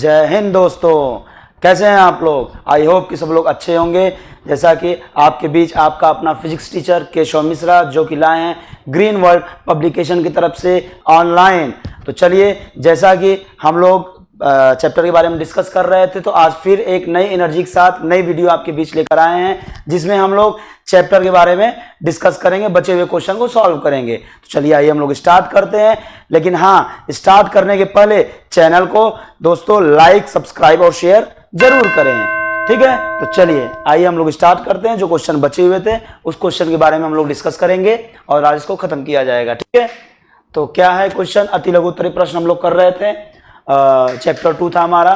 जय हिंद दोस्तों, कैसे हैं आप लोग। आई होप कि सब लोग अच्छे होंगे। जैसा कि आपके बीच आपका अपना फिजिक्स टीचर केशव मिश्रा जो कि लाए हैं ग्रीन वर्ल्ड पब्लिकेशन की तरफ से ऑनलाइन। तो चलिए, जैसा कि हम लोग चैप्टर के बारे में डिस्कस कर रहे थे, तो आज फिर एक नई एनर्जी के साथ नई वीडियो आपके बीच लेकर आए हैं, जिसमें हम लोग चैप्टर के बारे में डिस्कस करेंगे, बचे हुए क्वेश्चन को सॉल्व करेंगे। तो चलिए आइए हम लोग स्टार्ट करते हैं। लेकिन हाँ, स्टार्ट करने के पहले चैनल को दोस्तों लाइक, सब्सक्राइब और शेयर जरूर करें, ठीक है। तो चलिए आइए हम लोग स्टार्ट करते हैं। जो क्वेश्चन बचे हुए थे उस क्वेश्चन के बारे में हम लोग डिस्कस करेंगे और आज इसको खत्म किया जाएगा, ठीक है। तो क्या है क्वेश्चन, अति लघु उत्तरीय प्रश्न हम लोग कर रहे थे। चैप्टर 2 था हमारा,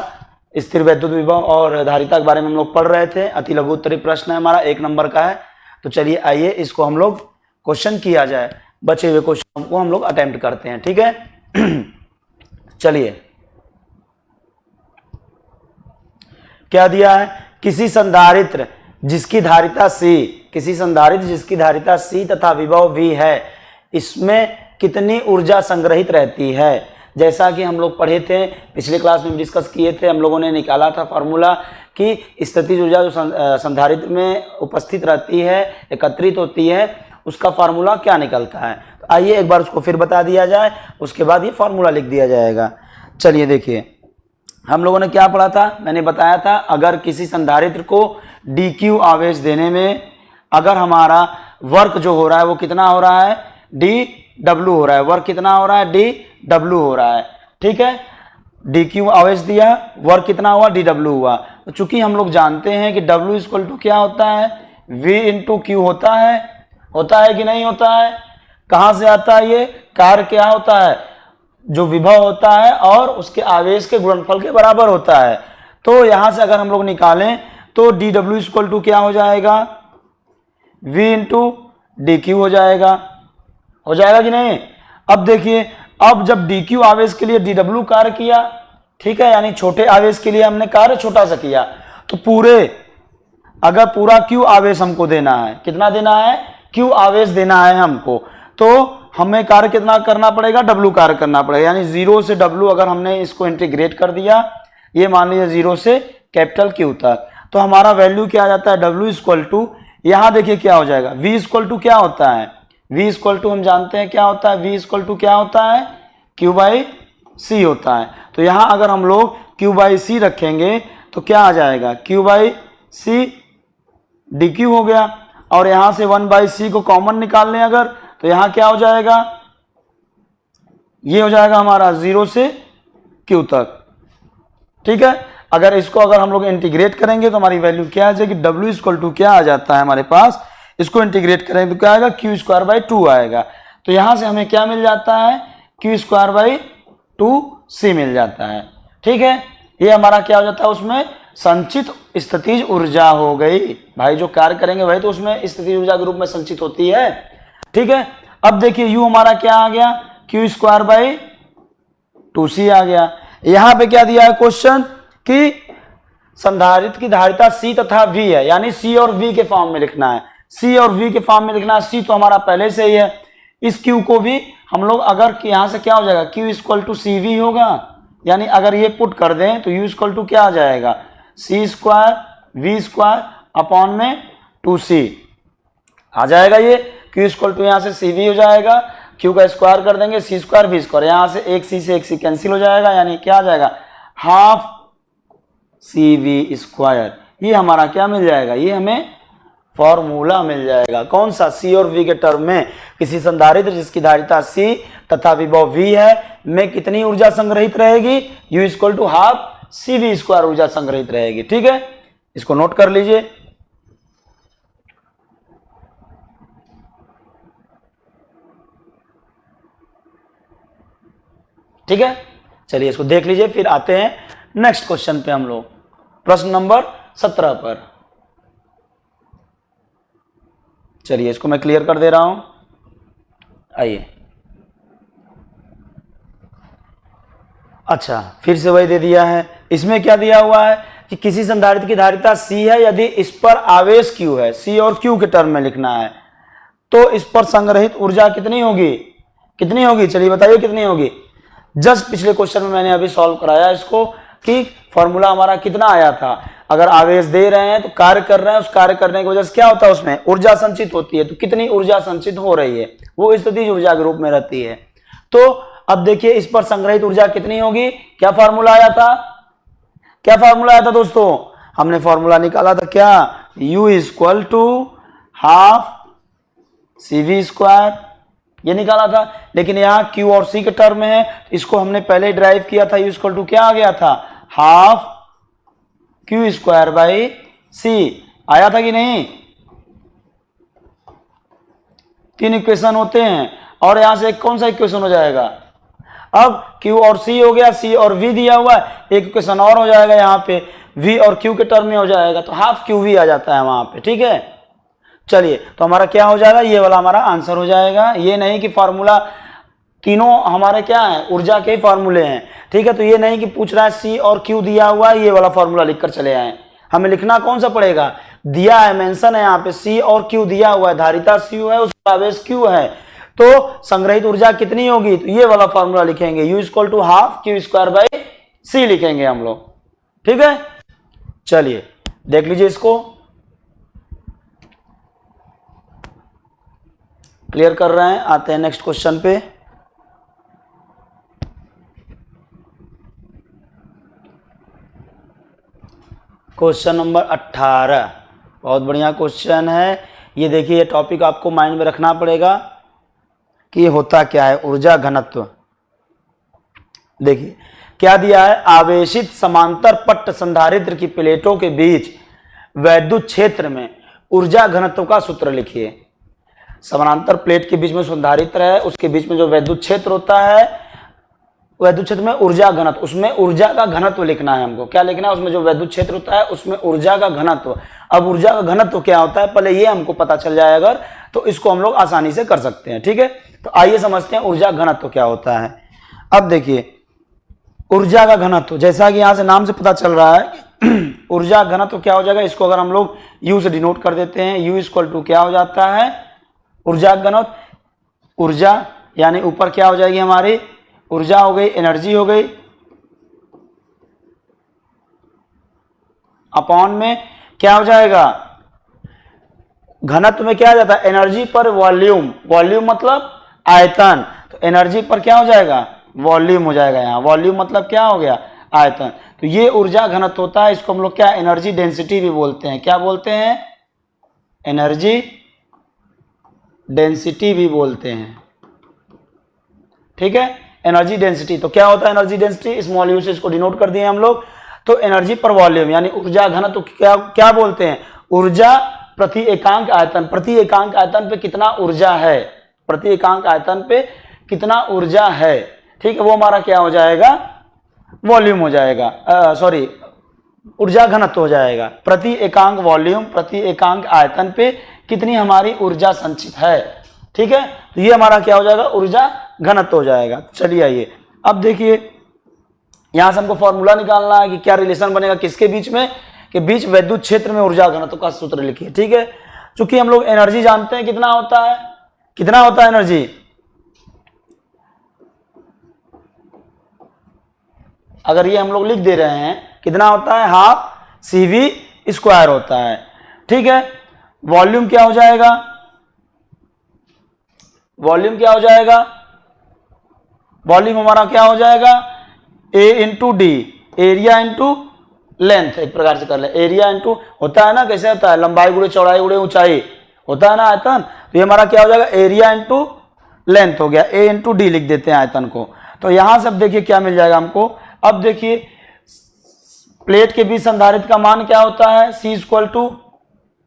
स्थिर वैद्युत विभव और धारिता के बारे में हम लोग पढ़ रहे थे। अति लघु उत्तरीय प्रश्न है हमारा, 1 नंबर का है। तो चलिए आइए इसको हम लोग क्वेश्चन किया जाए, बचे हुए क्वेश्चन को हम लोग अटेम्प्ट करते हैं, ठीक है। चलिए, क्या दिया है, किसी संधारित्र जिसकी धारिता C, किसी संधारित्र जिसकी धारिता C तथा विभव V है, इसमें कितनी ऊर्जा संग्रहित रहती है। जैसा कि हम लोग पढ़े थे, पिछले क्लास में डिस्कस किए थे, हम लोगों ने निकाला था फार्मूला कि स्थितिज ऊर्जा जो संधारित्र में उपस्थित रहती है, एकत्रित होती है, उसका फार्मूला क्या निकलता है। तो आइए एक बार उसको फिर बता दिया जाए, उसके बाद ये फार्मूला लिख दिया जाएगा। चलिए देखिए, हम लोगों ने क्या पढ़ा था, मैंने बताया था अगर किसी संधारित्र को dq आवेश देने में अगर हमारा वर्क जो हो रहा है वो कितना हो रहा है, dw हो रहा है, वर्क कितना हो रहा है, dw हो रहा है, ठीक है। dq आवेश दिया, वर्क कितना हुआ, dw हुआ। तो चूंकि हम लोग जानते हैं कि w इक्वल टू क्या होता है, v इंटू क्यू होता है कि नहीं होता है। कहां से आता है ये कार्य, क्या होता है, जो विभव होता है और उसके आवेश के गुणनफल के बराबर होता है। तो यहां से अगर हम लोग निकालें तो dw इक्वल टू क्या हो जाएगा, v इंटू dq हो जाएगा कि नहीं। अब देखिए, अब जब dq आवेश के लिए dw कार्य किया, ठीक है, यानी छोटे आवेश के लिए हमने कार्य छोटा सा किया, तो अगर पूरा q आवेश हमको देना है, कितना देना है, q आवेश देना है हमको, तो हमें कार्य कितना करना पड़ेगा, w कार्य करना पड़ेगा। यानी 0 से w अगर हमने इसको इंटीग्रेट कर दिया, ये मान लीजिए 0 से कैपिटल Q तक, तो हमारा वैल्यू क्या आ जाता है, w इक्वल टू, यहां देखिए क्या हो जाएगा, v इक्वल टू क्या होता है, v इक्वल टू हम जानते हैं क्या होता है, v इक्वल टू क्या होता है, q बाई c होता है। तो यहां अगर हम लोग q बाई c रखेंगे तो क्या आ जाएगा, q बाई c dq हो गया, और यहां से 1 बाई c को कॉमन निकाल लें अगर, तो यहां क्या हो जाएगा, ये हो जाएगा हमारा 0 से q तक, ठीक है। अगर इसको हम लोग इंटीग्रेट करेंगे तो हमारी वैल्यू क्या आ जाएगी, w इक्वल टू क्या आ जाता है हमारे पास, इसको इंटीग्रेट करेंगे तो क्या आएगा, q स्क्वायर बाई 2 आएगा। तो यहां से हमें क्या मिल जाता है, q स्क्वायर बाई 2c मिल जाता है, ठीक है। ये हमारा क्या हो जाता है, उसमें संचित स्थितिज ऊर्जा हो गई। भाई जो कार्य करेंगे वही तो उसमें स्थितिज ऊर्जा के रूप में संचित होती है, ठीक है। अब देखिए u हमारा क्या आ गया, q स्क्वायर बाई 2c आ गया। यहां पे क्या दिया है क्वेश्चन कि संधारित्र की धारिता C तथा V है, यानी C और V के फॉर्म में लिखना है, C और V के फॉर्म में लिखना है। C तो हमारा पहले से ही है, इस Q को भी हम लोग अगर यहां से क्या हो जाएगा, Q इक्वल टू CV होगा, यानी अगर ये पुट कर दें तो U इक्वल टू क्या आ जाएगा, C square V square upon में 2C आ जाएगा। ये Q इक्वल टू यहाँ से CV हो जाएगा, Q का स्क्वायर कर देंगे, C स्क्वायर V स्क्वायर, यहाँ से एक C से एक C कैंसिल हो जाएगा, यानी क्या आ जाएगा, हाफ CV स्क्वायर। ये हमारा क्या मिल जाएगा, ये हमें फॉर्मूला मिल जाएगा। कौन सा, C और V के टर्म में किसी संधारित्र जिसकी धारिता C तथा विभव V है में कितनी ऊर्जा संग्रहित रहेगी, U equal to half CV square ऊर्जा संग्रहित रहेगी, ठीक है। इसको नोट कर लीजिए। ठीक है, चलिए इसको देख लीजिए, फिर आते हैं नेक्स्ट क्वेश्चन पे हम लोग, प्रश्न नंबर 17 पर। चलिए इसको मैं क्लियर कर दे रहा हूं, आइए। अच्छा, फिर से वही दे दिया है। इसमें क्या दिया हुआ है कि किसी संधारित्र की धारिता C है, यदि इस पर आवेश Q है, C और Q के टर्म में लिखना है, तो इस पर संग्रहित ऊर्जा कितनी होगी, चलिए बताइए कितनी होगी। जस्ट पिछले क्वेश्चन में मैंने अभी सॉल्व कराया इसको, कि फॉर्मूला हमारा कितना आया था। अगर आवेश दे रहे हैं तो कार्य कर रहे हैं, उस कार्य करने की वजह से क्या होता है, उसमें ऊर्जा संचित होती है। तो कितनी ऊर्जा संचित हो रही है, वो स्थितिज ऊर्जा के रूप में रहती है। तो अब देखिए इस पर संग्रहित ऊर्जा कितनी होगी, क्या फॉर्मूला आया था, क्या फॉर्मूला आया था दोस्तों, हमने फॉर्मूला निकाला था क्या, U equal to half CV square, ये निकाला था। लेकिन यहाँ Q और C के टर्म में है, इसको हमने पहले ड्राइव किया था, U इक्वल टू क्या आ गया था, half Q square by C, आया था कि नहीं। 3 इक्वेशन होते हैं और यहां से कौन सा इक्वेशन हो जाएगा, अब Q और C हो गया, C और V दिया हुआ है, एक इक्वेशन और हो जाएगा यहाँ पे V और Q के टर्म में हो जाएगा, तो हाफ QV आ जाता है वहां पे, ठीक है। चलिए तो हमारा क्या हो जाएगा, ये वाला हमारा आंसर हो जाएगा। ये नहीं कि फॉर्मूला तीनों हमारे क्या है, ऊर्जा के फॉर्मूले हैं, ठीक है। तो ये नहीं कि पूछ रहा है C और Q दिया हुआ है, ये वाला फॉर्मूला लिखकर चले आए, हमें लिखना कौन सा पड़ेगा, दिया है, मेंशन है यहाँ पे C और Q दिया हुआ है, धारिता C है, उसका आवेश Q है, तो संग्रहित ऊर्जा कितनी होगी, तो ये वाला फॉर्मूला लिखेंगे, U equal to half Q square by C लिखेंगे हम लोग, ठीक है। चलिए देख लीजिए इसको, क्लियर कर रहे हैं। आते हैं नेक्स्ट क्वेश्चन पे। क्वेश्चन नंबर 18, बहुत बढ़िया क्वेश्चन है ये। देखिए ये टॉपिक आपको माइंड में रखना पड़ेगा कि ये होता क्या है, ऊर्जा घनत्व। देखिए क्या दिया है, आवेशित समांतर पट्ट संधारित्र की प्लेटों के बीच वैद्युत क्षेत्र में ऊर्जा घनत्व का सूत्र लिखिए। समानांतर प्लेट के बीच में संधारित्र है, उसके बीच में जो वैद्युत क्षेत्र होता है, वैद्युत क्षेत्र में ऊर्जा घनत्व, उसमें ऊर्जा का घनत्व लिखना है हमको। क्या लिखना है, उसमें जो वैद्युत क्षेत्र होता है उसमें ऊर्जा का घनत्व। अब ऊर्जा का घनत्व क्या होता है, पहले ये हमको पता चल जाए अगर, तो इसको हम लोग आसानी से कर सकते हैं, ठीक है। तो आइए समझते हैं ऊर्जा घनत्व क्या होता है। अब देखिए ऊर्जा का घनत्व, जैसा कि यहां से नाम से पता चल रहा है ऊर्जा घनत्व क्या हो जाएगा, इसको अगर हम लोग U से डिनोट कर देते हैं, U इक्वल टू क्या हो जाता है, ऊर्जा घनत्व, ऊर्जा यानी ऊपर क्या हो जाएगी हमारी, ऊर्जा हो गई, एनर्जी हो गई, अपॉन में क्या हो जाएगा, घनत्व में क्या आ जाता है, एनर्जी पर वॉल्यूम, वॉल्यूम मतलब आयतन, तो एनर्जी पर क्या हो जाएगा, वॉल्यूम हो जाएगा। यहाँ वॉल्यूम मतलब क्या हो गया, आयतन। तो ये ऊर्जा घनत्व होता है, इसको हम लोग क्या एनर्जी डेंसिटी भी बोलते हैं, क्या बोलते हैं, एनर्जी डेंसिटी भी बोलते हैं, ठीक है, एनर्जी डेंसिटी। तो क्या होता है एनर्जी डेंसिटी, स्मॉल यू से इसको डिनोट कर दिए हम लोग। तो एनर्जी पर वॉल्यूम यानी ऊर्जा घनत्व क्या क्या बोलते हैं, ऊर्जा प्रति एकांक आयतन, प्रति एकांक आयतन पे कितना ऊर्जा है, प्रति एकांक आयतन पे कितना ऊर्जा है, ठीक है, वो हमारा क्या हो जाएगा, वॉल्यूम हो जाएगा, सॉरी ऊर्जा घनत्व हो जाएगा। प्रति एकांक वॉल्यूम, प्रति एकांक आयतन पे कितनी हमारी ऊर्जा संचित है, ठीक है। तो ये हमारा क्या हो जाएगा, ऊर्जा घनत्व हो जाएगा। चलिए आइए अब देखिए यहां से हमको फॉर्मूला निकालना है कि क्या रिलेशन बनेगा किसके बीच में, कि बीच वैद्युत क्षेत्र में ऊर्जा घनत्व का सूत्र लिखिए, ठीक है। चूंकि हम लोग एनर्जी जानते हैं कितना होता है, कितना होता है एनर्जी, अगर ये हम लोग लिख दे रहे हैं कितना होता है, हाफ CV स्क्वायर होता है, ठीक है। वॉल्यूम क्या हो जाएगा, वॉल्यूम क्या हो जाएगा, वॉल्यूम हमारा क्या हो जाएगा, A into D, area into length, एक प्रकार से कर ले, एरिया इंटू होता है ना, कैसे होता है, लंबाई गुणे चौड़ाई गुणे ऊंचाई होता है ना आयतन, तो ये हमारा क्या हो जाएगा, एरिया इंटू लेंथ हो गया, A इंटू डी लिख देते हैं आयतन को। तो यहां से अब देखिए क्या मिल जाएगा हमको, अब देखिए प्लेट के बीच संधारित्र का मान क्या होता है, C equal to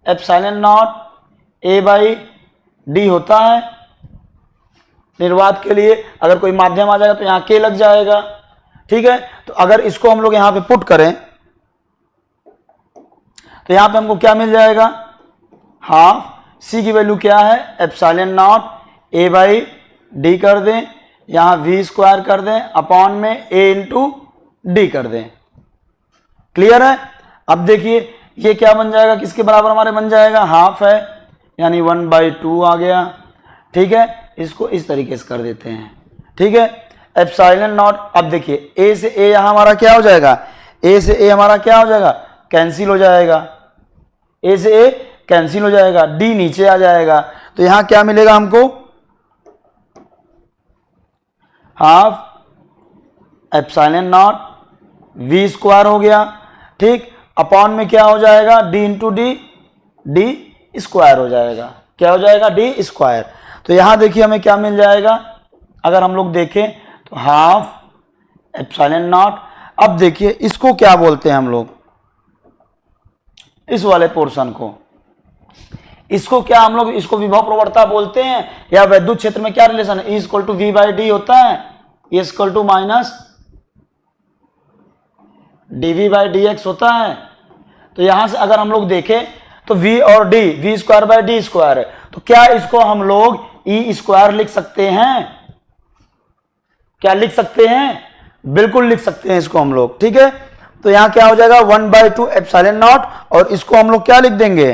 epsilon naught A by D होता है। निर्वात के लिए अगर कोई माध्यम आ जाएगा तो यहाँ K लग जाएगा, ठीक है। तो अगर इसको हम लोग यहाँ पे पुट करें तो यहाँ पे हमको क्या मिल जाएगा, हाफ C की वैल्यू क्या है, epsilon naught A by D कर दें, यहाँ V स्क्वायर कर दें, अपॉन में A इंटू डी कर दें, क्लियर है। अब देखिए ये क्या बन जाएगा, किसके बराबर हमारे बन जाएगा, हाफ है यानी 1/2 आ गया, ठीक है। इसको इस तरीके से कर देते हैं, ठीक है, एप्सिलॉन नॉट। अब देखिए A से A यहाँ हमारा क्या हो जाएगा, ए से ए हमारा क्या हो जाएगा, कैंसिल हो जाएगा, ए से ए कैंसिल हो जाएगा, डी नीचे आ जाएगा, तो यहां क्या मिलेगा हमको, half epsilon naught V square हो गया, ठीक, अपॉन में क्या हो जाएगा, D into D, D square हो जाएगा, क्या हो जाएगा, डी स्क्वायर। तो यहां देखिए हमें क्या मिल जाएगा, अगर हम लोग देखें तो हाफ एप्सिलॉन नॉट। अब देखिए इसको क्या बोलते हैं हम लोग, इस वाले पोर्शन को, इसको क्या हम लोग, इसको विभव प्रवणता बोलते हैं, या वैद्युत क्षेत्र में क्या रिलेशन है, E equal to V by D होता है, E equal to minus DV by D X होता है। तो यहां से अगर हम लोग देखें तो v और d, V square by D square है, तो क्या इसको हम लोग ई स्क्वायर लिख सकते हैं, क्या लिख सकते हैं, बिल्कुल लिख सकते हैं इसको हम लोग, ठीक है। तो यहां क्या हो जाएगा 1/2 एप्सिलॉन नॉट, और इसको हम लोग क्या लिख देंगे,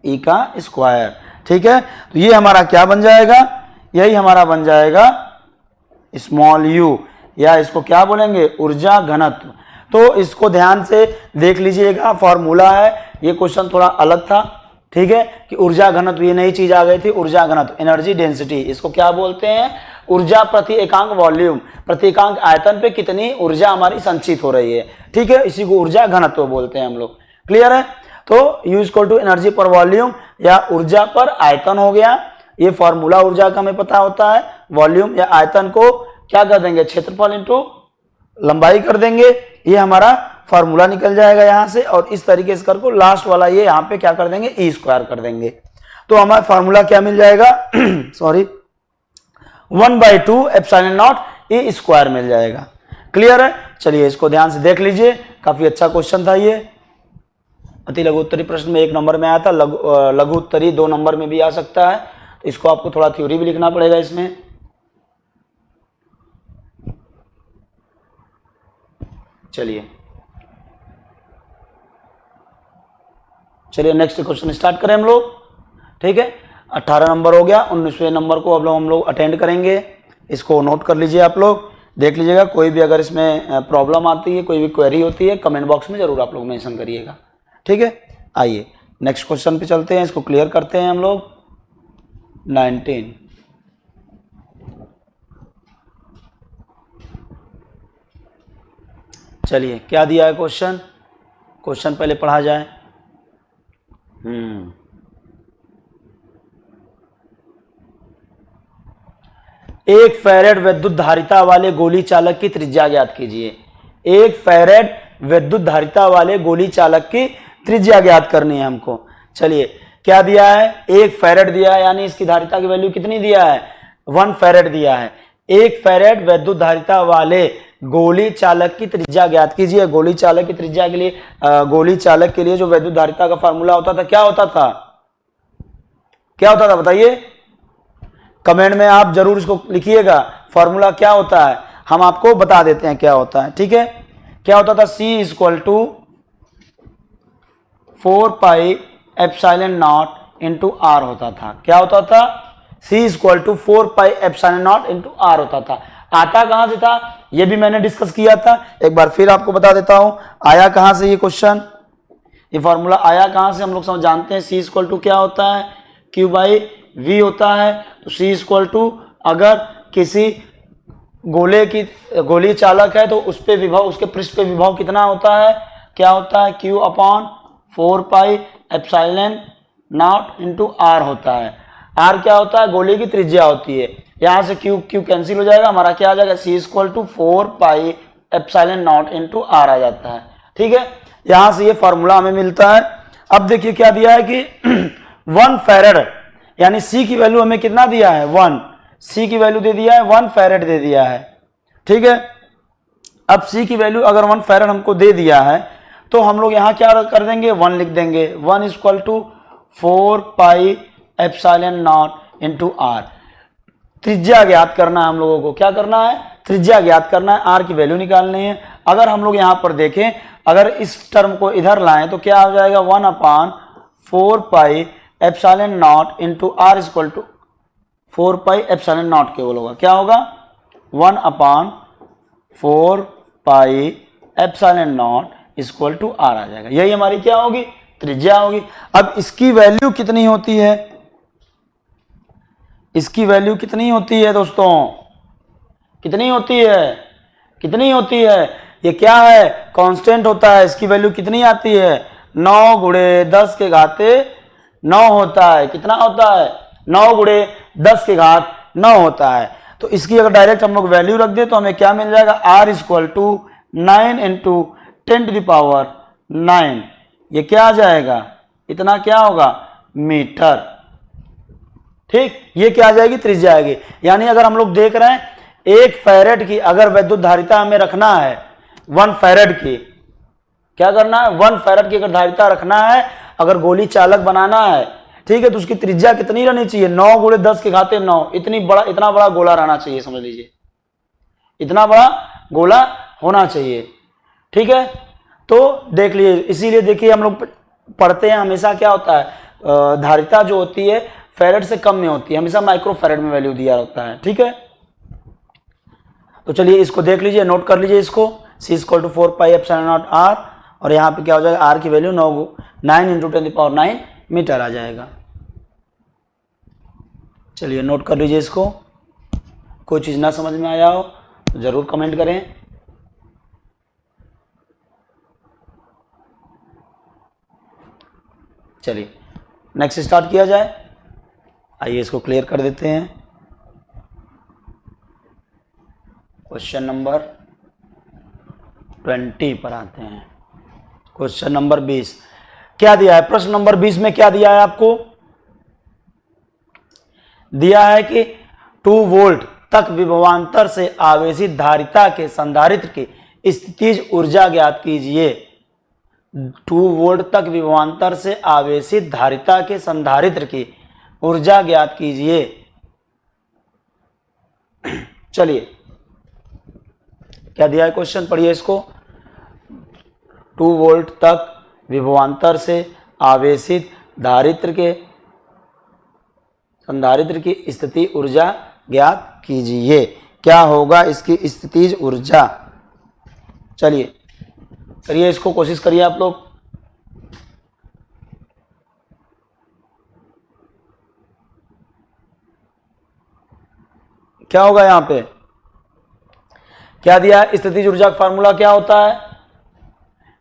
ई का स्क्वायर, ठीक है। तो ये हमारा क्या बन जाएगा, यही हमारा बन जाएगा स्मॉल यू, या इसको क्या बोलेंगे, ऊर्जा घनत्व। तो इसको ध्यान से देख लीजिएगा, फॉर्मूला है, ये क्वेश्चन थोड़ा अलग था, ठीक है, कि ऊर्जा घनत्व, ये नई चीज आ गई थी, ऊर्जा घनत्व, एनर्जी डेंसिटी, इसको क्या बोलते हैं, ऊर्जा प्रति एकांक वॉल्यूम, प्रति एकांक आयतन पे कितनी ऊर्जा हमारी संचित हो रही है, ठीक है, इसी को ऊर्जा घनत्व बोलते हैं हम लोग, क्लियर है। तो यू इक्वल टू एनर्जी पर वॉल्यूम, या ऊर्जा पर आयतन हो गया, ये फॉर्मूला ऊर्जा का हमें पता होता है, वॉल्यूम या आयतन को क्या कर देंगे, क्षेत्रफल इंटू लंबाई कर देंगे, ये हमारा फॉर्मूला निकल जाएगा यहां से, और इस तरीके से करके लास्ट वाला ये यहां पे क्या कर देंगे, ई स्क्वायर कर देंगे, तो हमारा फॉर्मूला क्या मिल जाएगा sorry 1/2 epsilon naught E square मिल जाएगा, क्लियर है। चलिए इसको ध्यान से देख लीजिए, काफी अच्छा क्वेश्चन था ये, अति लघु उत्तरी प्रश्न में 1 नंबर में आया था, लघु उत्तरी 2 नंबर में भी आ सकता है, तो इसको आपको थोड़ा थ्योरी भी लिखना पड़ेगा इसमें। चलिए नेक्स्ट क्वेश्चन स्टार्ट करें हम लोग, ठीक है। 18 नंबर हो गया, 19वें नंबर को अब हम लोग अटेंड करेंगे, इसको नोट कर लीजिए आप लोग, देख लीजिएगा, कोई भी अगर इसमें प्रॉब्लम आती है, कोई भी क्वेरी होती है, कमेंट बॉक्स में जरूर आप लोग मेंशन करिएगा, ठीक है। आइए नेक्स्ट क्वेश्चन पे चलते हैं, इसको क्लियर करते हैं हम लोग। 19 चलिए क्या दिया है क्वेश्चन, क्वेश्चन पहले पढ़ा जाए। एक फैरेड विद्युत धारिता वाले गोली चालक की त्रिज्या ज्ञात कीजिए। एक फैरेड विद्युत धारिता वाले गोली चालक की त्रिज्या ज्ञात करनी है हमको। चलिए क्या दिया है, एक फैरेड दिया है, यानी इसकी धारिता की वैल्यू कितनी दिया है, 1 फैरेड दिया है। एक फैरेड विद्युत धारिता वाले गोली चालक की त्रिज्या ज्ञात कीजिए। गोली चालक की त्रिज्या के लिए गोली चालक के लिए जो विद्युत धारिता का फार्मूला होता था, क्या होता था, क्या होता था बताइए, कमेंट में आप जरूर इसको लिखिएगा, फार्मूला क्या होता है, हम आपको बता देते हैं क्या होता है, ठीक है। क्या होता था, C equal to 4 pi epsilon naught into R होता था। क्या होता था, C equal to 4 pi epsilon naught into R होता था। आता कहां से था, ये भी मैंने डिस्कस किया था, एक बार फिर आपको बता देता हूं आया कहां से ये क्वेश्चन, ये फॉर्मूला आया कहां से, हम लोग समझ जानते हैं। C इक्वल टू क्या होता है, Q बाई V होता है। तो C इक्वल टू अगर किसी गोली चालक है तो उस पे विभव, उसके पृष्ठ पे विभव कितना होता है, क्या होता है, Q upon 4 pi epsilon naught into R होता है। आर क्या होता है, गोली की त्रिज्या होती है, यहां से Q कैंसिल हो जाएगा, हमारा क्या आ जाएगा, C equal to 4 pi epsilon naught into R आ जाता है, ठीक है। यहां से ये फॉर्मूला हमें मिलता है। अब देखिए क्या दिया है कि 1 फैरेड, यानी C की वैल्यू हमें कितना दिया है, 1, C की वैल्यू दे दिया है 1 फैरेड दे दिया है, ठीक है। अब C की वैल्यू अगर 1 फैरेड हमको दे दिया है तो हम लोग यहां क्या कर देंगे, 1 लिख देंगे। 1 equal to 4 pi epsilon naught into R. त्रिज्या ज्ञात करना है हम लोगों को, क्या करना है, त्रिज्या ज्ञात करना है, आर की वैल्यू निकालनी है। अगर हम लोग यहां पर देखें, अगर इस टर्म को इधर लाएं तो क्या हो जाएगा, 1 upon 4 pi epsilon naught into R equal to 4 pi epsilon naught केवल होगा, क्या होगा, 1 upon 4 pi epsilon naught equal to R आ जाएगा। यही हमारी क्या होगी, त्रिज्या होगी। अब इसकी वैल्यू कितनी होती है, इसकी वैल्यू कितनी होती है दोस्तों, कितनी होती है, कितनी होती है, ये क्या है, कांस्टेंट होता है। इसकी वैल्यू कितनी आती है, 9 गुणे 10 के घाते 9 होता है। कितना होता है, 9 गुणे 10 के घात 9 होता है। तो इसकी अगर डायरेक्ट हम लोग वैल्यू रख दे तो हमें क्या मिल जाएगा, r इक्वल टू 9 इंटू 10⁹9। ये क्या आ जाएगा, इतना क्या होगा, मीटर। ठीक, ये क्या आ जाएगी, त्रिज्या आएगी। यानी अगर हम लोग देख रहे हैं 1 फैरेड की अगर वैद्युत धारिता हमें रखना है, 1 फैरेड की, क्या करना है, 1 फैरेड की अगर धारिता रखना है, अगर गोली चालक बनाना है, ठीक है, तो उसकी त्रिज्या कितनी रहनी चाहिए, 9 गुणे 10 के घाते 9। इतना बड़ा गोला रहना चाहिए, समझ लीजिए, इतना बड़ा गोला होना चाहिए। ठीक है, तो देख लीजिए, इसीलिए देखिए हम लोग पढ़ते हैं हमेशा क्या होता है, धारिता जो होती है फैरेड से कम में होती है, हमेशा माइक्रो फैरेड में वैल्यू दिया होता है। ठीक है, तो चलिए इसको देख लीजिए, नोट कर लीजिए इसको, C equal to 4 pi epsilon naught R, और यहाँ पे क्या हो जाएगा, आर की वैल्यू 9 इंटू 10⁹9 मीटर आ जाएगा। चलिए नोट कर लीजिए इसको। कोई चीज़ ना समझ में आया हो तो ज़रूर कमेंट करें। चलिए नेक्स्ट स्टार्ट किया जाए। आइए इसको क्लियर कर देते हैं। क्वेश्चन नंबर 20 पर आते हैं। क्वेश्चन नंबर 20 क्या दिया है, प्रश्न नंबर 20 में क्या दिया है आपको, दिया है कि 2 वोल्ट तक विभवांतर से आवेशित धारिता के संधारित्र की स्थितिज ऊर्जा ज्ञात कीजिए। 2 वोल्ट तक विभवांतर से आवेशित धारिता के संधारित्र की ऊर्जा ज्ञात कीजिए। चलिए क्या दिया है क्वेश्चन, पढ़िए इसको। 2 वोल्ट तक विभवांतर से आवेशित धारित्र के संधारित्र की स्थिति ऊर्जा ज्ञात कीजिए। क्या होगा इसकी स्थितिज ऊर्जा, चलिए करिए इसको, कोशिश करिए आप लोग। क्या होगा यहां पे, क्या दिया है, स्थितिज ऊर्जा का फार्मूला क्या होता है,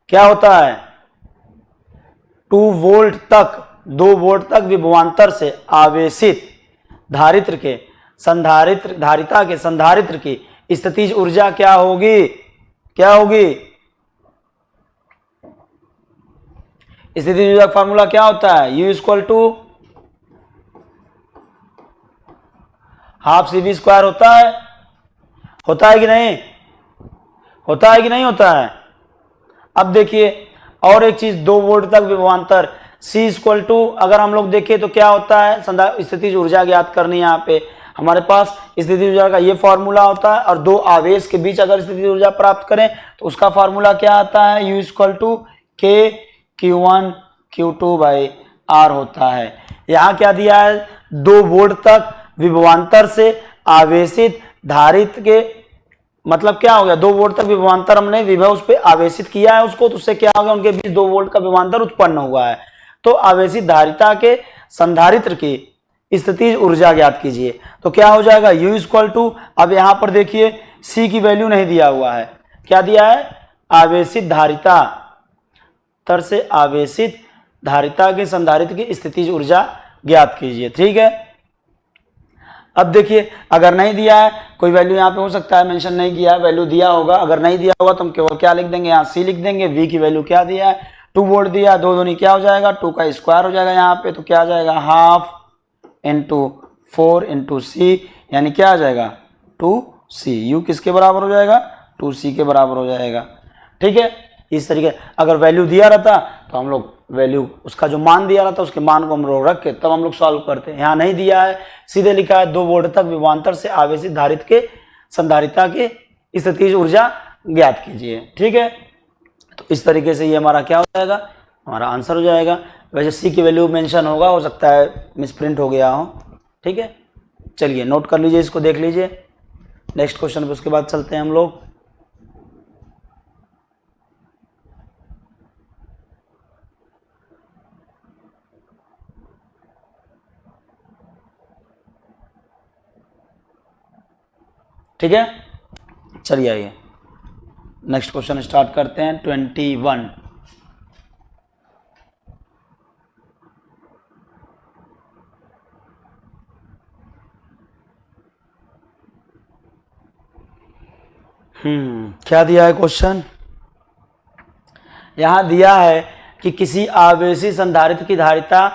क्या होता है, 2 वोल्ट तक 2 वोल्ट तक विभवांतर से आवेशित धारित्र के संधारित्र धारिता के संधारित्र की स्थितिज ऊर्जा क्या होगी, क्या होगी, स्थितिज ऊर्जा का फार्मूला क्या होता है, U इक्वल टू ½ CV² होता है कि नहीं, होता है कि नहीं होता है। अब देखिए और एक चीज, 2 वोल्ट तक विभवांतर, C इक्वल टू अगर हम लोग देखें तो क्या होता है, स्थितिज ऊर्जा ज्ञात करनी है। यहाँ पे हमारे पास स्थितिज ऊर्जा का ये फॉर्मूला होता है, और 2 आवेश के बीच अगर स्थितिज ऊर्जा प्राप्त करें तो उसका फॉर्मूला क्या आता है, U equal to KQ1 Q2/R होता है। यहाँ क्या दिया है, 2 वोल्ट तक विभवांतर से आवेशित धारित्र के, मतलब क्या हो गया, 2 वोल्ट तक विभवांतर हमने विभव उस पर आवेशित किया है उसको, तो उससे क्या हो गया, उनके बीच 2 वोल्ट का विभवांतर उत्पन्न हुआ है। तो आवेशित धारिता के संधारित्र की स्थितिज ऊर्जा ज्ञात कीजिए। तो क्या हो जाएगा, U इक्वल टू, अब यहां पर देखिए C की वैल्यू नहीं दिया हुआ है, क्या दिया है, आवेशित धारिता तर से आवेशित धारिता के संधारित्र की स्थितिज ऊर्जा ज्ञात कीजिए। ठीक है, अब देखिए अगर नहीं दिया है, कोई वैल्यू यहाँ पे हो सकता है मेंशन नहीं किया है, वैल्यू दिया होगा, अगर नहीं दिया होगा तो हम केवल क्या लिख देंगे, यहाँ C लिख देंगे। V की वैल्यू क्या दिया है, 2 वोल्ट दिया, 2 दूनी क्या हो जाएगा, 2 का स्क्वायर हो जाएगा यहाँ पे, तो क्या आ जाएगा, ½ इंटू 4 इंटू C, यानी क्या आ जाएगा, 2C। U किसके बराबर हो जाएगा, 2C के बराबर हो जाएगा। ठीक है, इस तरीके अगर वैल्यू दिया रहता तो हम लोग वैल्यू, उसका जो मान दिया रहता उसके मान को हम लोग रख के तब हम लोग सॉल्व करते हैं। यहाँ नहीं दिया है, सीधे लिखा है 2 वोल्ट तक विभवांतर से आवेशित धारित्र के संधारिता की स्थितिज ऊर्जा ज्ञात कीजिए। ठीक है, तो इस तरीके से ये हमारा क्या हो जाएगा, हमारा आंसर हो जाएगा। वैसे C की वैल्यू मेंशन होगा, हो सकता है मिसप्रिंट हो गया हो। ठीक है, चलिए नोट कर लीजिए, इसको देख लीजिए। नेक्स्ट क्वेश्चन पे उसके बाद चलते हैं हम लोग। ठीक है, चलिए आइए नेक्स्ट क्वेश्चन स्टार्ट करते हैं। 21। क्या दिया है क्वेश्चन? यहां दिया है कि किसी आवेशी संधारित्र की धारिता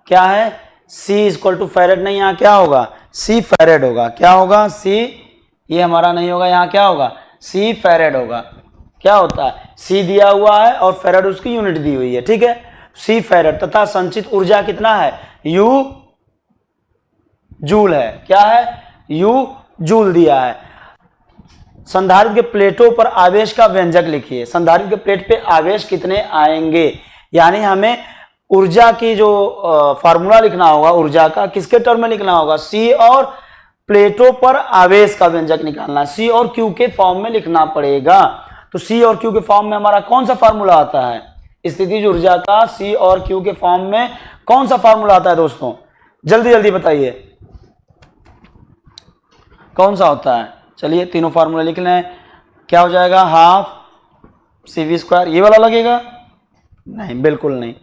क्या है, C इक्वल टू फैरेड, नहीं यहाँ क्या होगा, C फैरेड होगा। क्या होगा, C, ये हमारा नहीं होगा, यहाँ क्या होगा, C फैरेड होगा। क्या होता है, C दिया हुआ है और फैरेड उसकी यूनिट दी हुई है, ठीक है, C फैरेड, तथा संचित ऊर्जा कितना है, U जूल है। क्या है, U जूल दिया है। संधारित्र के प्लेटों पर आवेश का व्यंजक लिखिए। संधारित्र के प्लेट पे आवेश कितने आएंगे, यानी हमें ऊर्जा की जो फार्मूला लिखना होगा, ऊर्जा का किसके टर्म में लिखना होगा, C और प्लेटों पर आवेश का व्यंजक निकालना, C और Q के फॉर्म में लिखना पड़ेगा। तो C और Q के फॉर्म में हमारा कौन सा फार्मूला आता है, स्थितिज ऊर्जा का C और Q के फॉर्म में कौन सा फार्मूला आता है दोस्तों, जल्दी जल्दी बताइए कौन सा होता है। चलिए तीनों फार्मूला लिख लें। क्या हो जाएगा, हाफ CV², ये वाला लगेगा, नहीं बिल्कुल नहीं।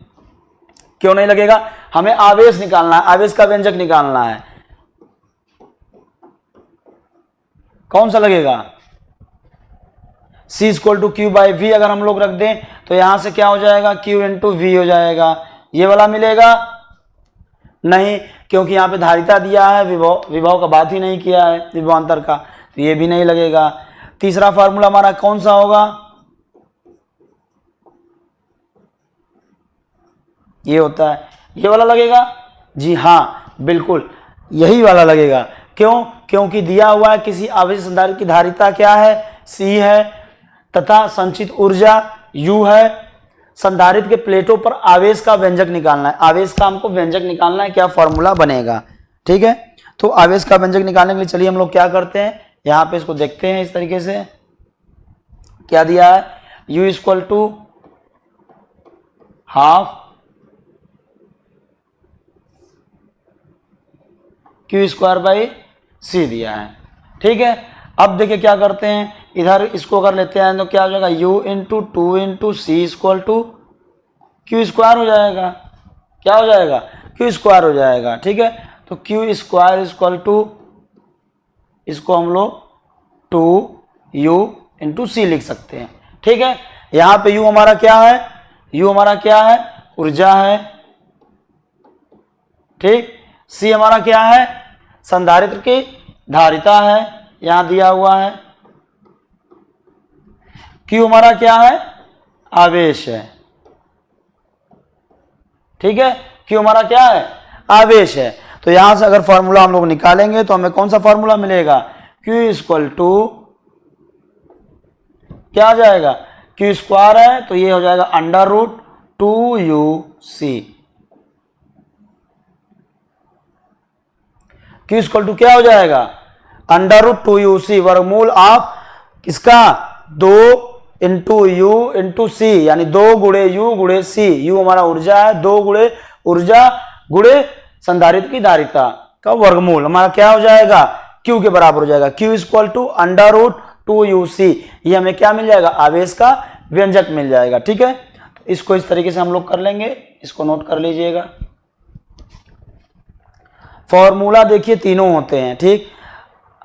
क्यों नहीं लगेगा, हमें आवेश निकालना है, आवेश का व्यंजक निकालना है, कौन सा लगेगा, C equal to Q by V अगर हम लोग रख दें तो यहां से क्या हो जाएगा, Q इंटू V हो जाएगा। ये वाला मिलेगा नहीं, क्योंकि यहां पे धारिता दिया है, विभव का बात ही नहीं किया है, विभवांतर का, तो ये भी नहीं लगेगा। तीसरा फार्मूला हमारा कौन सा होगा, ये होता है, ये वाला लगेगा, जी हाँ बिल्कुल यही वाला लगेगा। क्यों, क्योंकि दिया हुआ है किसी आवेश संधारित्र की धारिता क्या है, C है, तथा संचित ऊर्जा U है। संधारित्र के प्लेटों पर आवेश का व्यंजक निकालना है, आवेश का हमको व्यंजक निकालना है, क्या फॉर्मूला बनेगा, ठीक है। तो आवेश का व्यंजक निकालने के लिए चलिए हम लोग क्या करते हैं, यहां पे इसको देखते हैं इस तरीके से। क्या दिया है, U equal to half Q² by C दिया है, ठीक है। अब देखिए क्या करते हैं, इधर इसको अगर लेते हैं तो क्या हो जाएगा, U into 2 into C equal to Q² हो जाएगा। क्या हो जाएगा, Q² हो जाएगा, ठीक है। तो Q² इक्वल टू, इसको हम लोग 2U इंटू C लिख सकते हैं, ठीक है। यहां पे U हमारा क्या है, U हमारा क्या है, ऊर्जा है, ठीक। C हमारा क्या है, संधारित्र की धारिता है, यहां दिया हुआ है। Q हमारा क्या है, आवेश है, ठीक है। Q हमारा क्या है, आवेश है। तो यहां से अगर फॉर्मूला हम लोग निकालेंगे तो हमें कौन सा फॉर्मूला मिलेगा, Q इक्वल टू क्या आ जाएगा, Q² है तो ये हो जाएगा under root 2UC। Q equal to क्या हो जाएगा, अंडर रूट 2UC, वर्गमूल ऑफ किसका, 2 इंटू U इंटू C, यानी 2 गुणे U गुणे C। U हमारा ऊर्जा है, 2 गुणे ऊर्जा गुणे संधारित्र की धारिता का वर्गमूल हमारा क्या हो जाएगा, Q के बराबर हो जाएगा। Q equal to under root 2UC, ये हमें क्या मिल जाएगा, आवेश का व्यंजक मिल जाएगा, ठीक है। तो इसको इस तरीके से हम लोग कर लेंगे, इसको नोट कर लीजिएगा। फॉर्मूला देखिए तीनों होते हैं, ठीक।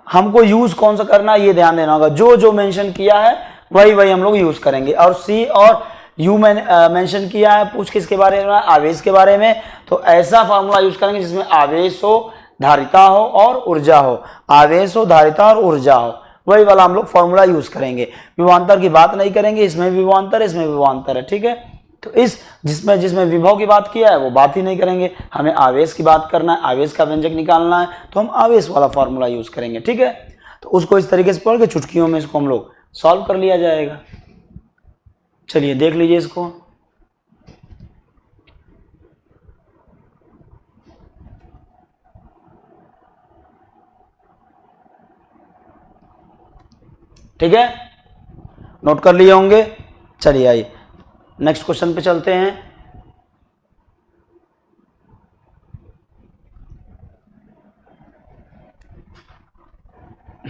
हमको यूज कौन सा करना है ये ध्यान देना होगा, जो जो मेंशन किया है वही वही हम लोग यूज करेंगे। और C और U मैंने मेंशन किया है, पूछ किसके बारे में, आवेश के बारे में, तो ऐसा फार्मूला यूज करेंगे जिसमें आवेश हो, धारिता हो और ऊर्जा हो, आवेश हो, धारिता और ऊर्जा हो, वही वाला हम लोग फॉर्मूला यूज करेंगे। विभवांतर की बात नहीं करेंगे, इसमें विभवांतर, इसमें विभवांतर है, ठीक है। तो इस जिसमें जिसमें विभव की बात किया है वो बात ही नहीं करेंगे, हमें आवेश की बात करना है, आवेश का व्यंजक निकालना है, तो हम आवेश वाला फॉर्मूला यूज करेंगे, ठीक है। तो उसको इस तरीके से पढ़ के चुटकियों में इसको हम लोग सॉल्व कर लिया जाएगा। चलिए देख लीजिए इसको। ठीक है, नोट कर लिए होंगे। चलिए आइए नेक्स्ट क्वेश्चन पे चलते हैं।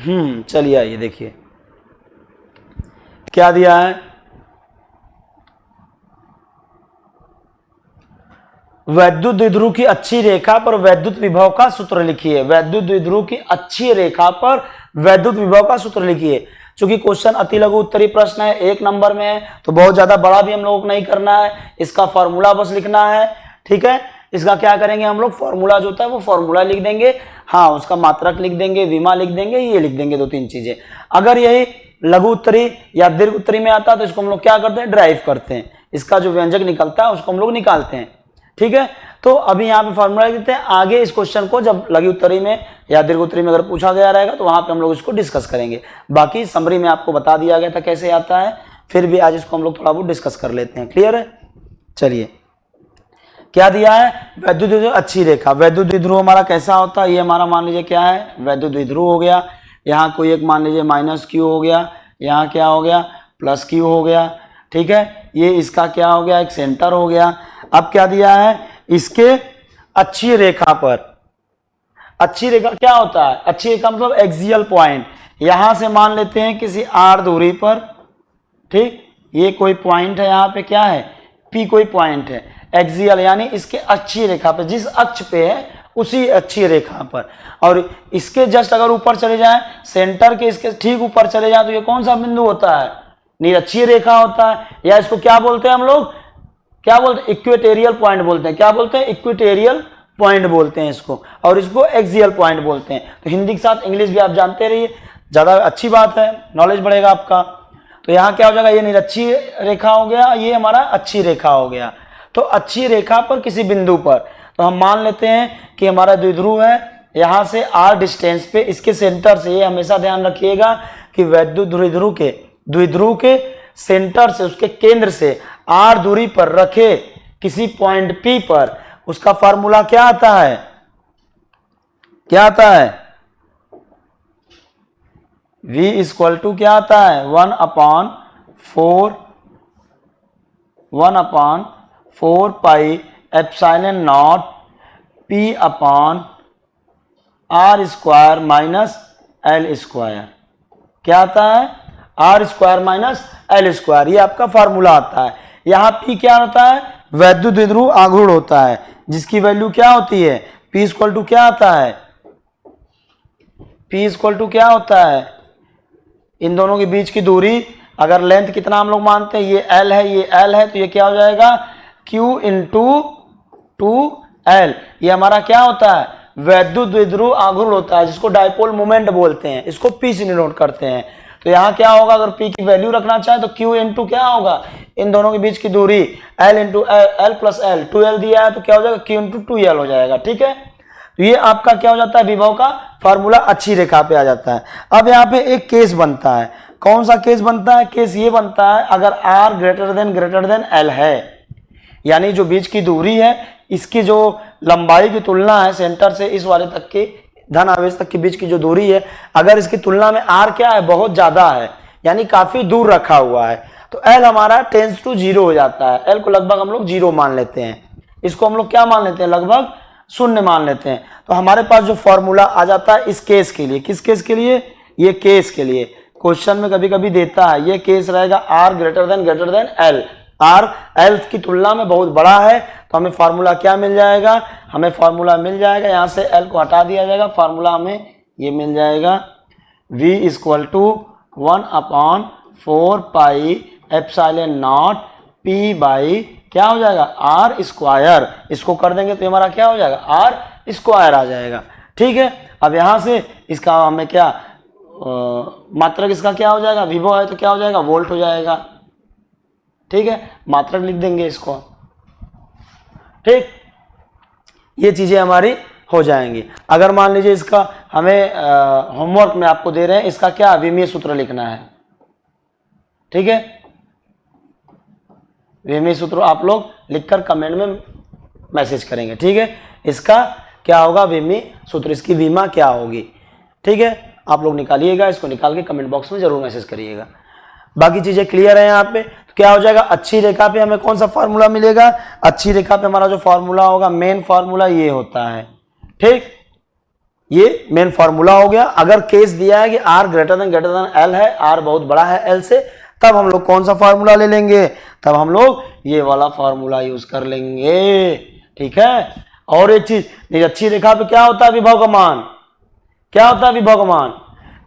चलिए आइए देखिए क्या दिया है। वैद्युत द्विध्रुव की अच्छी रेखा पर वैद्युत विभव का सूत्र लिखिए। वैद्युत द्विध्रुव की अच्छी रेखा पर वैद्युत विभव का सूत्र लिखिए। चूंकि क्वेश्चन अति लघु उत्तरीय प्रश्न है, 1 नंबर में है, तो बहुत ज्यादा बड़ा भी हम लोगों को नहीं करना है, इसका फॉर्मूला बस लिखना है। ठीक है, इसका क्या करेंगे हम लोग, फॉर्मूला जो होता है वो फॉर्मूला लिख देंगे। हाँ, उसका मात्रक लिख देंगे, विमा लिख देंगे, ये लिख देंगे 2-3 चीजें। अगर यही लघु उत्तरी या दीर्घ उत्तरी में आता है तो इसको हम लोग क्या करते हैं, ड्राइव करते हैं, इसका जो व्यंजक निकलता है उसको हम लोग निकालते हैं। ठीक है, तो अभी यहाँ पे फॉर्मूला लिख देते हैं। आगे इस क्वेश्चन को जब लघु उत्तरी में या दीर्घ उत्तरी में अगर पूछा गया रहेगा तो वहां पे हम लोग इसको डिस्कस करेंगे। बाकी समरी में आपको बता दिया गया था कैसे आता है, फिर भी आज इसको हम लोग थोड़ा बहुत डिस्कस कर लेते हैं। क्लियर है, चलिए क्या दिया है, वैद्युत द्विध्रुव अच्छी रेखा। वैद्युत द्विध्रुव हमारा कैसा होता है, ये हमारा मान लीजिए क्या है, वैद्युत द्विध्रुव हो गया। यहाँ कोई एक मान लीजिए -q हो गया, यहाँ क्या हो गया, +q हो गया। ठीक है, ये इसका क्या हो गया, एक सेंटर हो गया। अब क्या दिया है, इसके अच्छी रेखा पर, अच्छी रेखा क्या होता है, अच्छी रेखा मतलब एक्सियल पॉइंट, यहां से मान लेते हैं किसी r दूरी पर। ठीक, ये कोई पॉइंट है, यहाँ पे क्या है, P कोई पॉइंट है, एक्सियल यानी इसके अच्छी रेखा पे, जिस अक्ष पे है उसी अच्छी रेखा पर, और इसके जस्ट अगर ऊपर चले जाए, सेंटर के इसके ठीक ऊपर चले जाए, तो ये कौन सा बिंदु होता है, निरक्षीय रेखा होता है, या इसको क्या बोलते हैं हम लोग, क्या बोलते हैं, इक्वेटेरियल पॉइंट बोलते हैं। क्या बोलते हैं, इक्वेटेरियल पॉइंट बोलते हैं इसको, और इसको एक्सियल पॉइंट बोलते हैं। तो हिंदी के साथ इंग्लिश भी आप जानते रहिए, ज्यादा अच्छी बात है, नॉलेज बढ़ेगा आपका। तो यहाँ क्या हो जाएगा, ये निरक्षीय रेखा हो गया, ये हमारा अच्छी रेखा हो गया। तो अच्छी रेखा पर किसी बिंदु पर, तो हम मान लेते हैं कि हमारा द्विध्रुव है, यहाँ से r डिस्टेंस पे, इसके सेंटर से, ये हमेशा ध्यान रखिएगा कि वैद्युत द्विध्रुव के सेंटर से, उसके केंद्र से r दूरी पर रखे किसी पॉइंट P पर, उसका फार्मूला क्या आता है, क्या आता है, V इक्वल टू क्या आता है, 1/4 pi epsilon naught P upon r square minus l square. क्या आता है, r square minus l square, ये आपका फार्मूला आता है। यहाँ P क्या होता है, वैद्युत द्विध्रुव आघूर्ण होता है, जिसकी वैल्यू क्या होती है, P इक्वल टू क्या आता है, P इक्वल टू क्या होता है, इन दोनों के बीच की दूरी, अगर लेंथ कितना हम लोग मानते हैं, ये L है, ये L है, तो ये क्या हो जाएगा, Q इंटू 2L। ये हमारा क्या होता है, वैद्युत द्विध्रुव आघूर्ण होता है, जिसको डायपोल मोमेंट बोलते हैं, इसको P से डिनोट करते हैं। तो यहाँ क्या होगा, अगर P की वैल्यू रखना चाहे तो Q इंटू क्या होगा, इन दोनों के बीच की दूरी, L into L plus L, 2L दिया है तो क्या हो जाएगा, Q इंटू 2L हो जाएगा। ठीक है, तो ये आपका क्या हो जाता है, विभव का फार्मूला अच्छी रेखा पे आ जाता है। अब यहाँ पे एक केस बनता है, कौन सा केस बनता है, केस ये बनता है अगर r ग्रेटर देन L है, यानी जो बीच की दूरी है, इसकी जो लंबाई की तुलना है सेंटर से इस वाले तक की, धन आवेश तक के बीच की जो दूरी है, अगर इसकी तुलना में r क्या है, बहुत ज्यादा है, यानी काफी दूर रखा हुआ है, तो L हमारा टेंस टू 0 हो जाता है। L को लगभग हम लोग 0 मान लेते हैं, इसको हम लोग क्या मान लेते हैं, लगभग 0 मान लेते हैं। तो हमारे पास जो फॉर्मूला आ जाता है इस केस के लिए, किस केस के लिए, ये केस के लिए क्वेश्चन में कभी कभी देता है, ये केस रहेगा r greater than L, r L की तुलना में बहुत बड़ा है, तो हमें फार्मूला क्या मिल जाएगा, हमें फार्मूला मिल जाएगा, यहाँ से L को हटा दिया जाएगा, फार्मूला हमें ये मिल जाएगा, V equal to 1/4 pi epsilon naught P by क्या हो जाएगा, r स्क्वायर, इसको कर देंगे तो हमारा क्या हो जाएगा, r स्क्वायर आ जाएगा। ठीक है, अब यहाँ से इसका हमें क्या मात्रक, इसका क्या हो जाएगा, विभव है तो क्या हो जाएगा, वोल्ट हो जाएगा। ठीक है, मात्रक लिख देंगे इसको। ठीक, ये चीजें हमारी हो जाएंगी। अगर मान लीजिए इसका हमें होमवर्क में आपको दे रहे हैं, इसका क्या विमीय सूत्र लिखना है। ठीक है, विमीय सूत्र आप लोग लिखकर कमेंट में मैसेज करेंगे। ठीक है, इसका क्या होगा विमीय सूत्र, इसकी विमा क्या होगी। ठीक है, आप लोग निकालिएगा, इसको निकाल के कमेंट बॉक्स में जरूर मैसेज करिएगा। बाकी चीजें क्लियर है यहाँ पे, तो क्या हो जाएगा, अच्छी रेखा पे हमें कौन सा फार्मूला मिलेगा, अच्छी रेखा पे हमारा जो फार्मूला होगा, मेन फार्मूला ये होता है। ठीक, ये मेन फॉर्मूला हो गया। अगर केस दिया है कि R ग्रेटर देन L है, R बहुत बड़ा है L से, तब हम लोग कौन सा फॉर्मूला ले लेंगे, तब हम लोग ये वाला फॉर्मूला यूज कर लेंगे। ठीक है। और एक चीज, निरक्षीय रेखा पे क्या होता है विभव का मान, क्या होता है विभव का मान।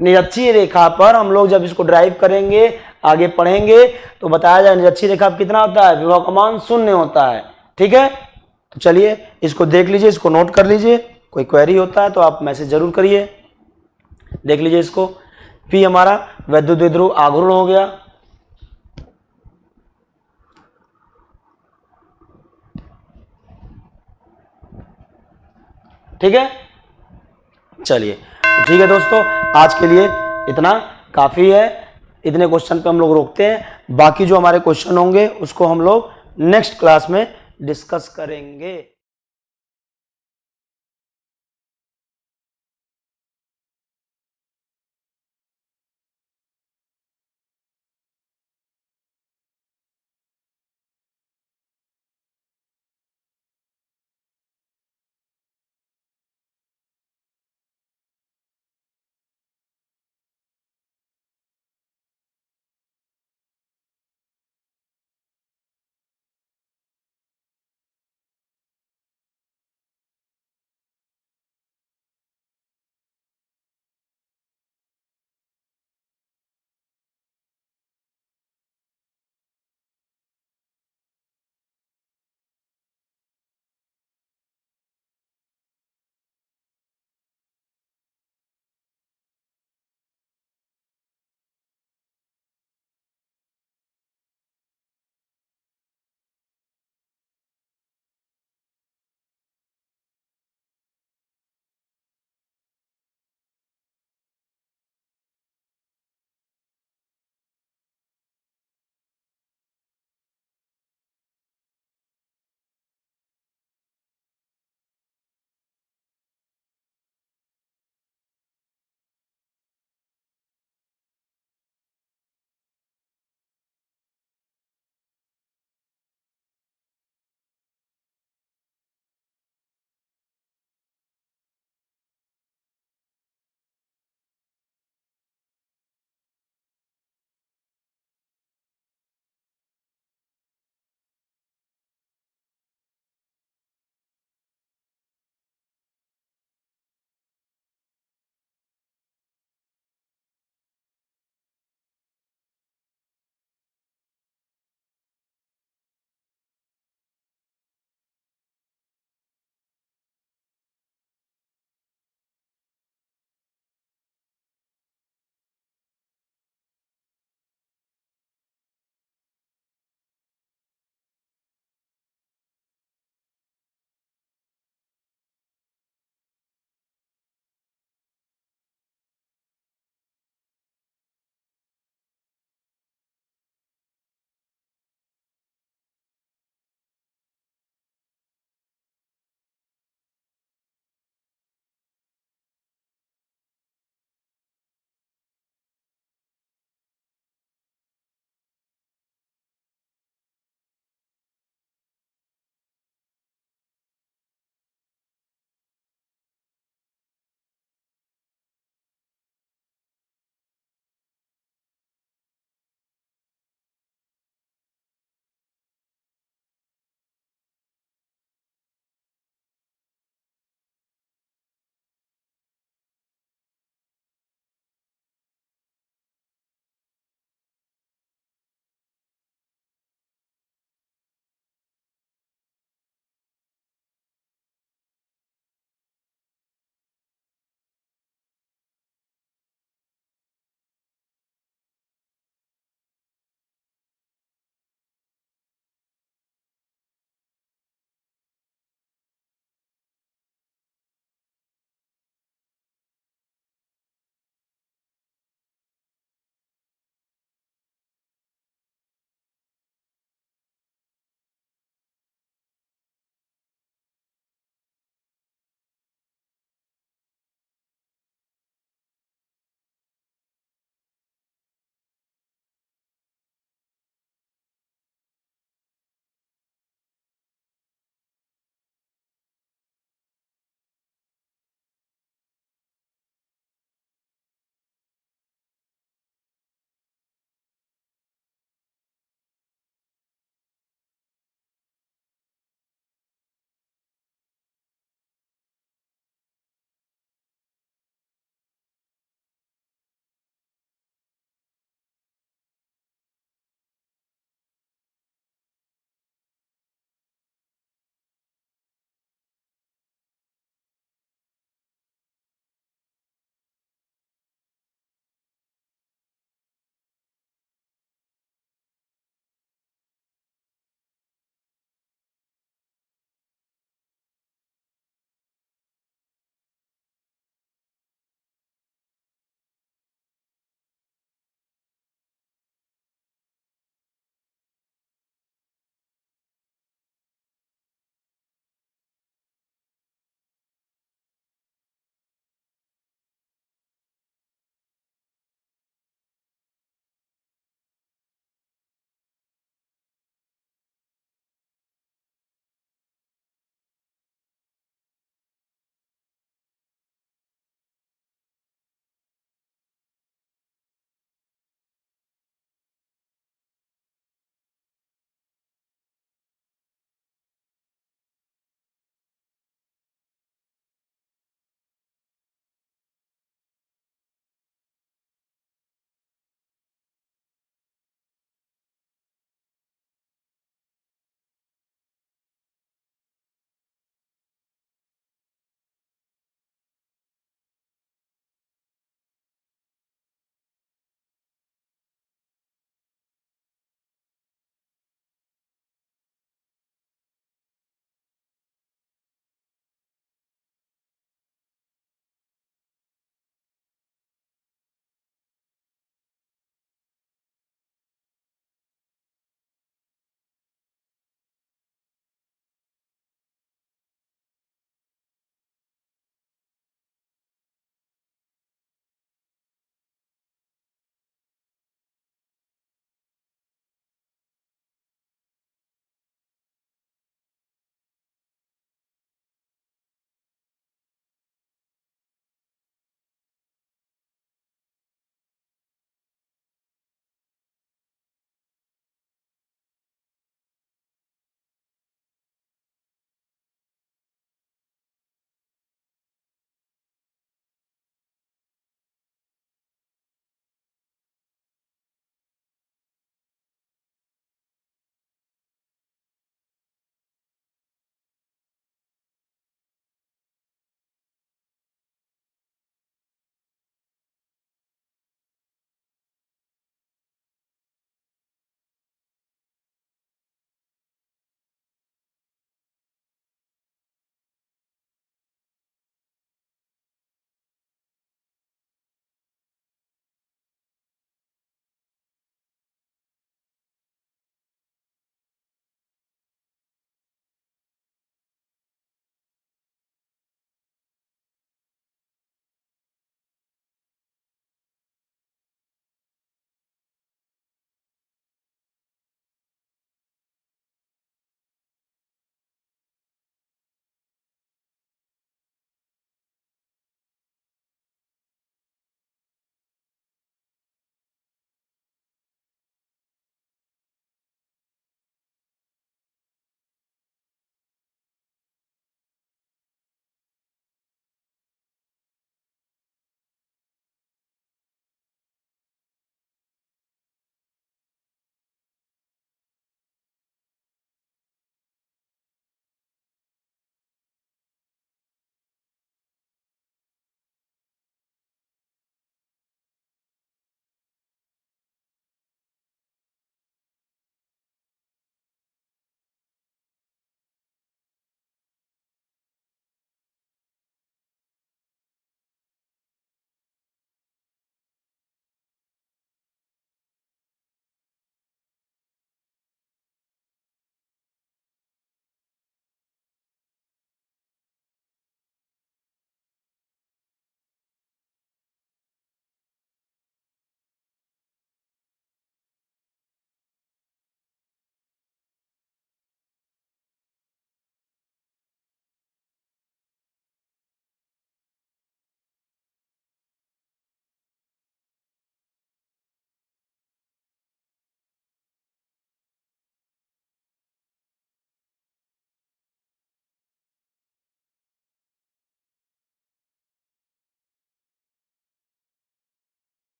निरक्षीय रेखा पर हम लोग जब इसको ड्राइव करेंगे, आगे पढ़ेंगे, तो बताया जाए निरक्षीय रेखा पर कितना होता है, विभव का मान 0 होता है। ठीक है, तो चलिए इसको देख लीजिए, इसको नोट कर लीजिए। कोई क्वेरी होता है तो आप मैसेज जरूर करिए। देख लीजिए इसको, P हमारा वैद्युत द्विध्रुव आघूर्ण हो गया। ठीक है, चलिए ठीक है दोस्तों, आज के लिए इतना काफी है। इतने क्वेश्चन पे हम लोग रोकते हैं, बाकी जो हमारे क्वेश्चन होंगे उसको हम लोग नेक्स्ट क्लास में डिस्कस करेंगे।